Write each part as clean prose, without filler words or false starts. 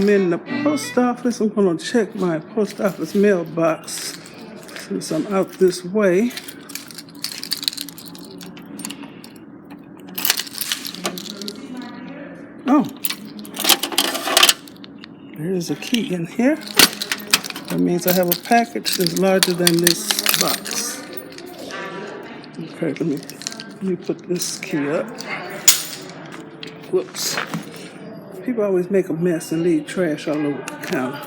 I'm in the post office. I'm going to check my post office mailbox since I'm out this way. Oh, there's a key in here. That means I have a package that's larger than this box. Okay, let me put this key up. Whoops. People always make a mess and leave trash all over the counter.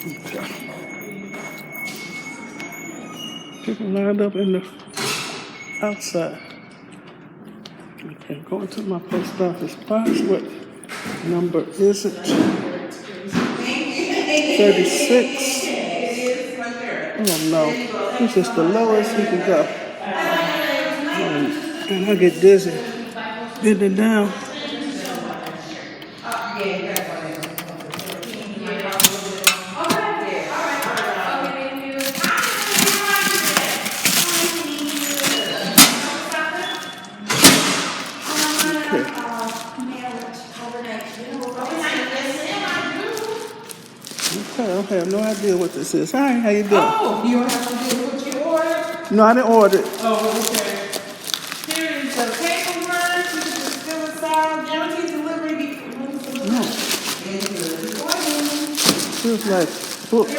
Okay. People lined up in the outside. Okay, going to my post office box. What number is it? 36. Oh no, this is the lowest you can go. And I get dizzy. Bending down. Okay, I have no idea what this is. Hi, how you doing? Oh, you don't have to do what you ordered? No, I didn't order it. Oh, okay. Here is the paperwork. You can just fill this out. Guaranteed delivery. No. Feels like books.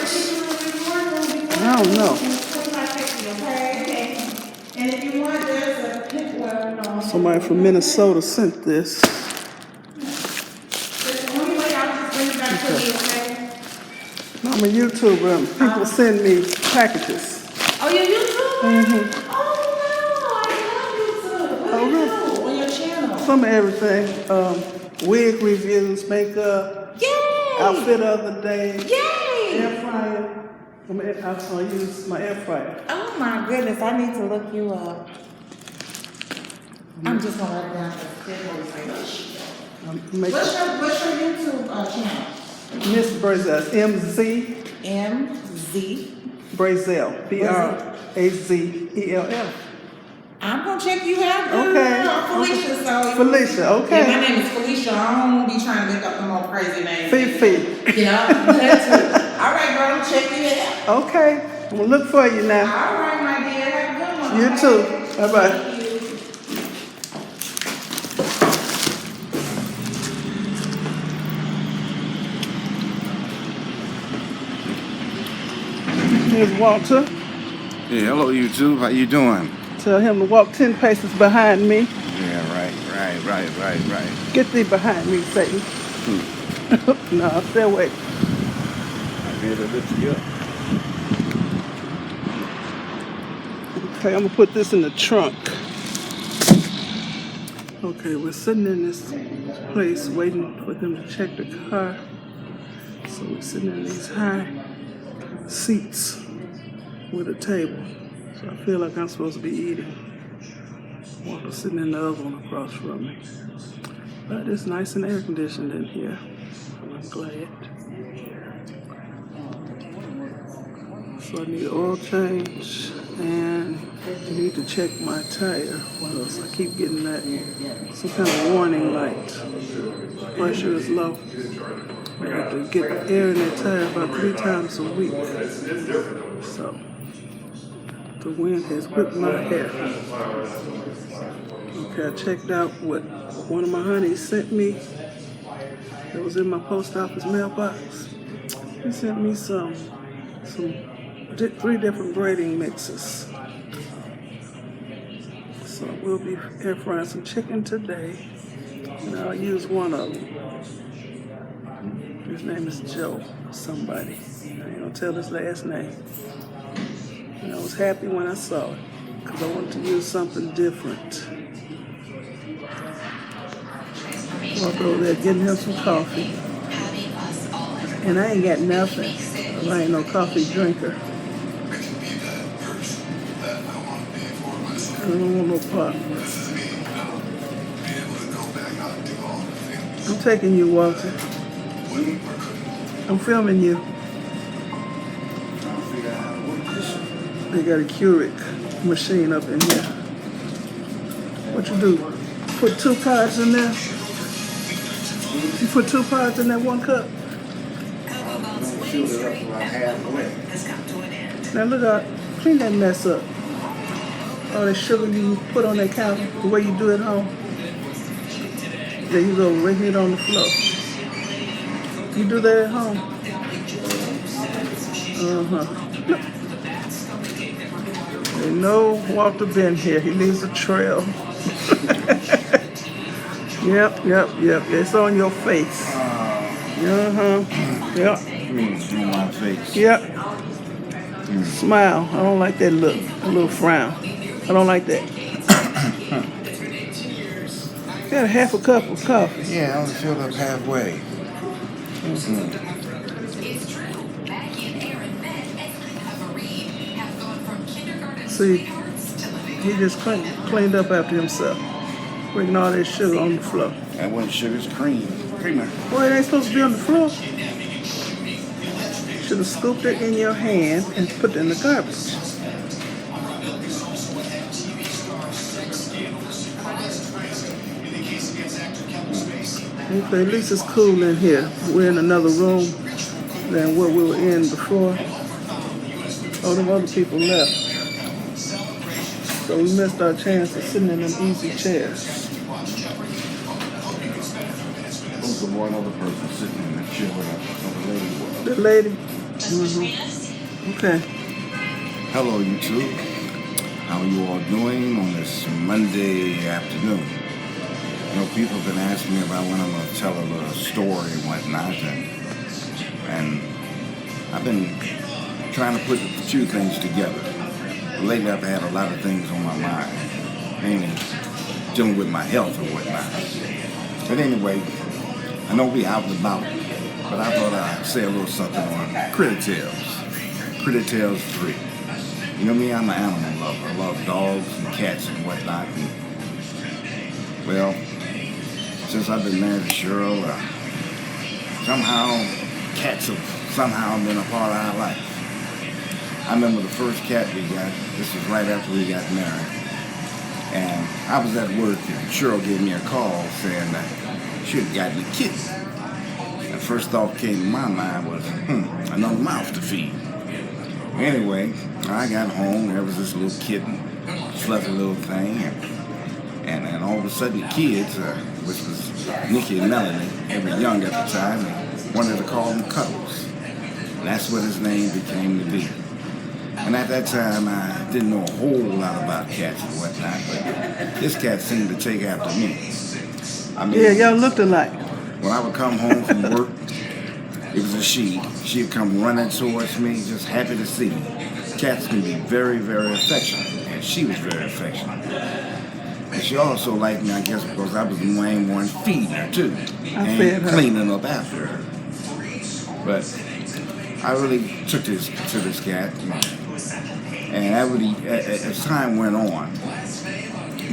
I don't know. Okay. And if you want, there's a picture. Somebody from Minnesota sent this. The only way I'll just bring it back to you, okay? No, I'm a YouTuber and people send me packages. Oh, you're YouTube? Mm-hmm. Oh, wow. I love YouTube. What do you really? do on your channel? Some of everything. Wig reviews, makeup, Yay! outfit of the day, Yay! air fryer. I use my air fryer. Oh my goodness, I need to look you up. I'm just gonna write down the What's your YouTube channel? MzBrazell, MzBrazell, BRAZELL. I'm gonna check you out. Okay. Felicia, Felicia, okay. Yeah, my name is Felicia. I don't want to be trying to look up the more crazy names. Fifi. Yeah, that's it. All right, girl, I'm checking it out. Okay, I'm gonna look for you now. All right, my dear. Have a good one. You too. Bye-bye. Here's Walter. Yeah, hello YouTube. How you doing? Tell him to walk 10 paces behind me. Yeah, right. Get thee behind me, Satan. No, stay away. I'm here to lift you up. Okay, I'm gonna put this in the trunk. Okay, we're sitting in this place waiting for them to check the car. So we're sitting in these high seats with a table. So I feel like I'm supposed to be eating. Walter's sitting in the other one across from me. But it's nice and air conditioned in here. I'm glad. So I need an oil change and I need to check my tire. What else? I keep getting that some kind of warning light. Pressure is low. I have to get air in that tire about 3 times a week. So the wind has whipped my hair. Okay, I checked out what one of my honeys sent me. That was in my post office mailbox. He sent me some 3 different braiding mixes. So we'll be air frying some chicken today. And I'll use one of them. His name is Joe, somebody. I ain't gonna tell his last name. And I was happy when I saw it, because I wanted to use something different. Walk over there getting him some coffee. And I ain't got nothing. I ain't no coffee drinker. I don't want no pop. I'm taking you, Walter. I'm filming you. They got a Keurig machine up in here. What you do? Put 2 parts in there? You put 2 parts in that 1 cup? Fill it up about halfway. Now look out, clean that mess up. All that sugar you put on that counter, the way you do it at home. There you go, right here on the floor. You do that at home? Look. They know Walter been here. He leaves a trail. Yep. It's on your face. Yep. On my face. Yep. Smile. I don't like that look. A little frown. I don't like that. Got a half a cup of coffee. Yeah, I only filled up halfway. See, he just cleaned up after himself. Bringing all that sugar on the floor. That wasn't sugar, it's cream. Creamer. Well, it ain't supposed to be on the floor. Should have scooped it in your hand and put it in the garbage. Okay, at least it's cool in here. We're in another room than what we were in before. All them other people left. So we missed our chance of sitting in them easy chairs. Who's the one other person sitting in the chair where the The lady was? lady? Okay. Hello, YouTube. How are you all doing on this Monday afternoon? You know, people have been asking me about when I'm going to tell a little story and whatnot, and I've been trying to put a few things together. Lately, I've had a lot of things on my mind, mainly dealing with my health and whatnot. But anyway, I know we out and about, but I thought I'd say a little something on Critter Tales. Critter Tales 3. You know me, I'm an animal lover. I love dogs and cats and whatnot. And, well, since I've been married to Cheryl, somehow cats have somehow been a part of our life. I remember the first cat we got. This was right after we got married. And I was at work and Cheryl gave me a call saying that she had gotten a kitten. The first thought came to my mind was, another mouth to feed. Anyway, I got home, there was this little kitten, fluffy little thing, and all of a sudden the kids, which was Nikki and Melanie, they were young at the time, and wanted to call them Cuddles. And that's what his name became to be. And at that time, I didn't know a whole lot about cats and whatnot, but this cat seemed to take after me. I mean, Yeah, y'all looked alike. when I would come home from work, it was a she. She'd come running towards me, just happy to see me. Cats can be very, very affectionate, and she was very affectionate. And she also liked me, I guess, because I was the main one feeding her, too. I fed her. Cleaning up after her. But I really took to this cat, and I really, as time went on,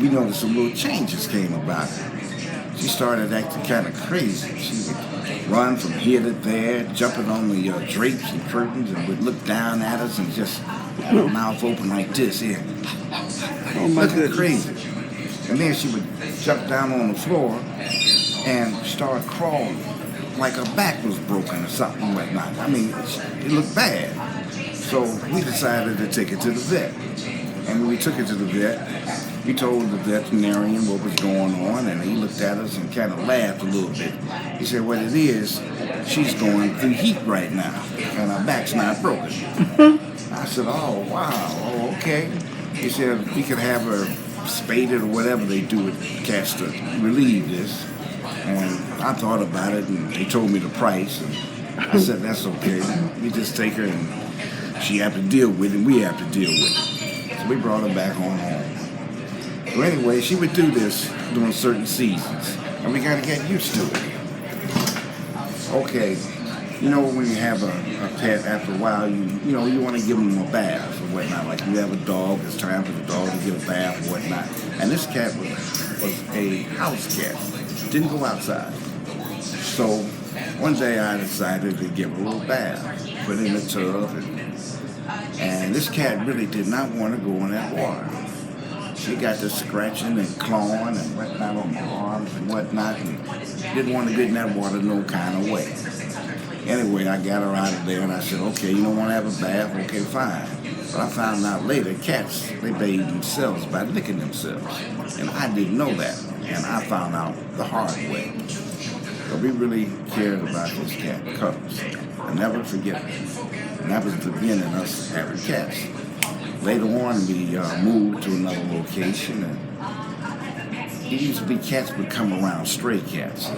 we noticed some little changes came about her. She started acting kind of crazy. She would run from here to there, jumping on the drapes and curtains, and would look down at us and just have her mouth open like this here. Oh my Looking goodness. crazy. And then she would jump down on the floor and start crawling like her back was broken or something and whatnot. I mean, it looked bad. So we decided to take it to the vet. And when we took it to the vet, we told the veterinarian what was going on, and he looked at us and kind of laughed a little bit. He said, what it is, she's going through heat right now, and her back's not broken. I said, oh, wow, oh, okay. He said we could have her spaded or whatever they do with cats to relieve this. And I thought about it, and they told me the price, and I said, that's okay. We just take her, and she have to deal with it, and we have to deal with it. So we brought her back on home. So anyway, she would do this during certain seasons, and we got to get used to it. Okay, you know, when you have a pet, after a while, you know, you want to give them a bath or whatnot. Like you have a dog, it's time for the dog to get a bath or whatnot. And this cat was a house cat, didn't go outside. So one day I decided to give her a little bath, put her in a tub, and this cat really did not want to go in that water. she got to scratching and clawing and whatnot on my arms and whatnot, and didn't want to get in that water no kind of way. Anyway, I got her out of there, and I said, okay, you don't want to have a bath? Okay, fine. But I found out later, cats, they bathe themselves by licking themselves. And I didn't know that, and I found out the hard way. So we really cared about this cat, Cubs. I never forget it. And that was the beginning of us having cats. Later on, we moved to another location, and it used to be cats would come around, stray cats.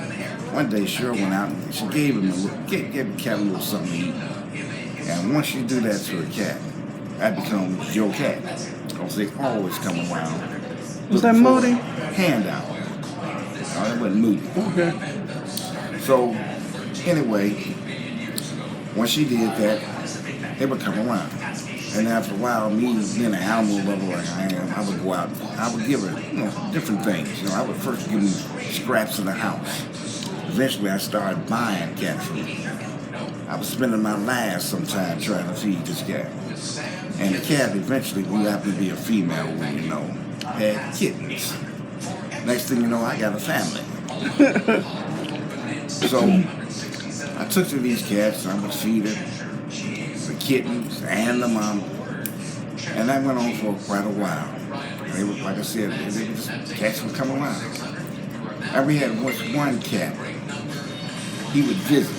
One day, Cheryl went out and she gave the cat a little something to eat. And once you do that to a cat, that becomes your cat, because they always come around. Was that Moody? Handout. No, it wasn't Moody. Okay. So, anyway, once she did that, they would come around. And after a while, me being an animal lover like I am, I would go out, I would give her, different things. I would first give them scraps in the house. Eventually, I started buying cat food. I was spending my last sometime trying to feed this cat. And the cat eventually grew up to be a female one, had kittens. Next thing you know, I got a family. So I took to these cats, I would feed the kittens and the mama. And that went on for quite a while. They were, like I said, cats would come around. And we had one cat. He would visit.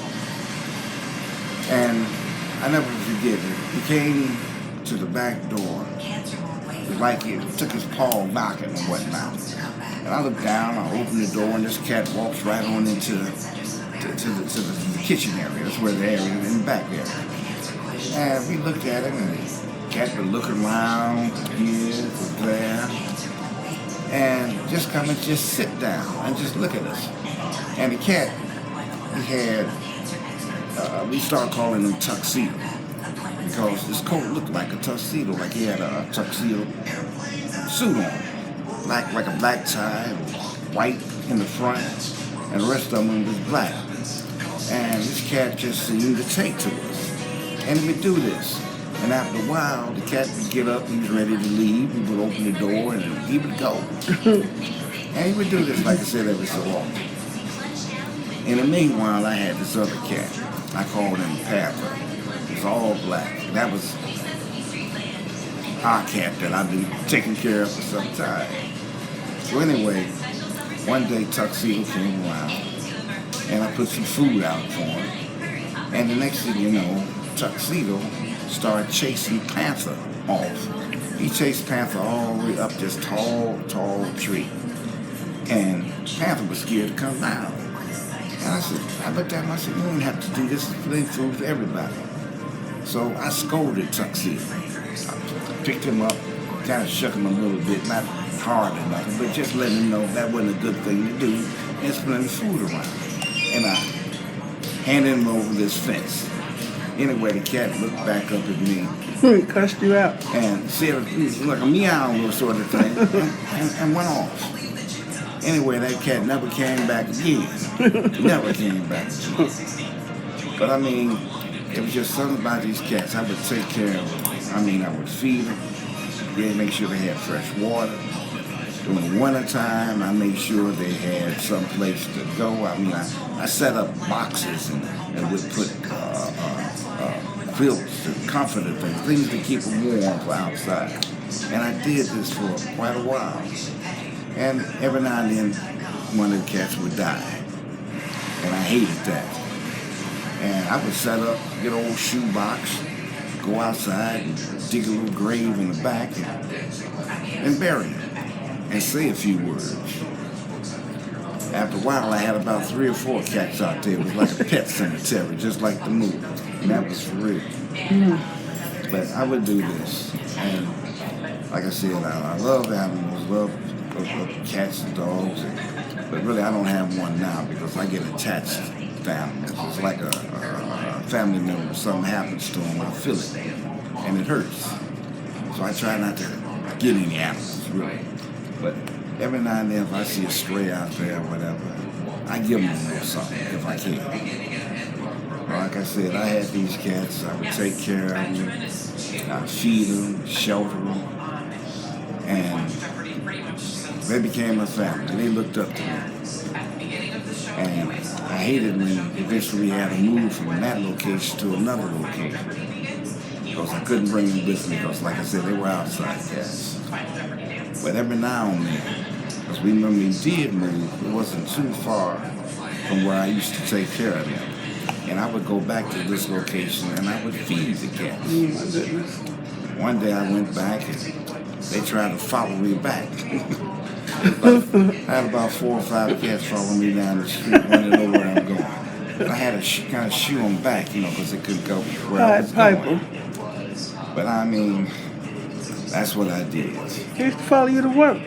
And I never forget it. He came to the back door. It was like he took his paw knocking and whatnot. And I looked down, I opened the door, and this cat walks right on into the kitchen area. That's where the area in the back area. And we looked at him, and the cat would look around here to there, and just come and just sit down and just look at us. And the cat, he had, we started calling him Tuxedo, because his coat looked like a tuxedo, like he had a tuxedo suit on, like a black tie, white in the front, and the rest of them was black. And this cat just seemed to take to us. And he would do this. And after a while, the cat would get up, he was ready to leave, he would open the door, and he would go. And he would do this, like I said, every so often. In the meanwhile, I had this other cat. I called him Pepper. He was all black. That was our cat that I've been taking care of for some time. So anyway, one day Tuxedo came around, and I put some food out for him. And the next thing you know, Tuxedo started chasing Panther off. He chased Panther all the way up this tall tree. And Panther was scared to come down. And I looked at him, I said, you don't have to do this, it's plenty food for everybody. So I scolded Tuxedo. I picked him up, kind of shook him a little bit, not hard or nothing, but just letting him know that wasn't a good thing to do. There's plenty of food around. And I handed him over this fence. Anyway, the cat looked back up at me. Cussed you out. And said, like a meow little sort of thing, and went off. Anyway, that cat never came back again. Never came back again. But I mean, it was just something about these cats. I would take care of them. I mean, I would feed them. Yeah, make sure they had fresh water. During the winter time, I made sure they had some place to go. I mean, I set up boxes and would put quilts and comforter things to keep them warm for outside. And I did this for quite a while. And every now and then, one of the cats would die. And I hated that. And I would set up, get an old shoebox, go outside and dig a little grave in the back and bury him and say a few words. After a while, I had about 3 or 4 cats out there. It was like a pet cemetery, just like the movie. And that was for real. But I would do this. And like I said, I love animals, love cats and dogs. But really, I don't have one now because I get attached to animals. It's like a family member. Something happens to them, I feel it. And it hurts. So I try not to get any animals, really. But every now and then, if I see a stray out there or whatever, I give them a little something if I can. Like I said, I had these cats. I would take care of them. I feed them, shelter them. And They became a family. They looked up to me. And I hated when eventually we had to move from that location to another location. Because I couldn't bring them with me because, like I said, they were outside cats. But every now and then, because when we did move, it wasn't too far from where I used to take care of them. And I would go back to this location and I would feed the cats. Oh my goodness. One day I went back and they tried to follow me back. I had about 4 or 5 cats following me down the street, wanting to know where I'm going. But I had to kind of shoo them back, because they couldn't go where I was going. But I mean, that's what I did. They used to follow you to work.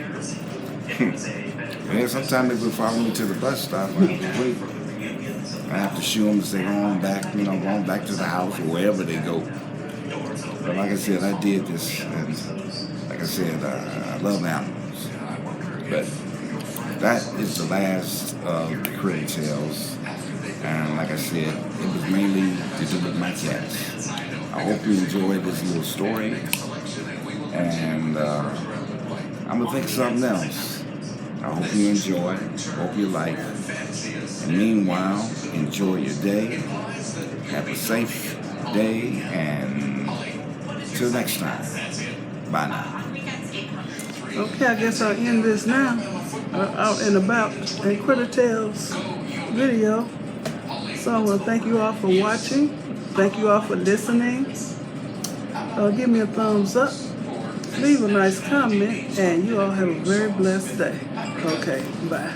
Yeah, sometimes they would follow me to the bus stop. I have to shoo them to say, go on back, go on back to the house or wherever they go. But like I said, I did this, and like I said, I love animals. But that is the last of the critter tales. And like I said, it was mainly to do with my cats. I hope you enjoyed this little story. And I'm going to think of something else. I hope you enjoy. Hope you like. And meanwhile, enjoy your day. Have a safe day. And till next time. Bye now. Okay, I guess I'll end this now. Out and about in Critter Tales video. So I want to thank you all for watching. Thank you all for listening. Give me a thumbs up. Leave a nice comment. And you all have a very blessed day. Okay, bye.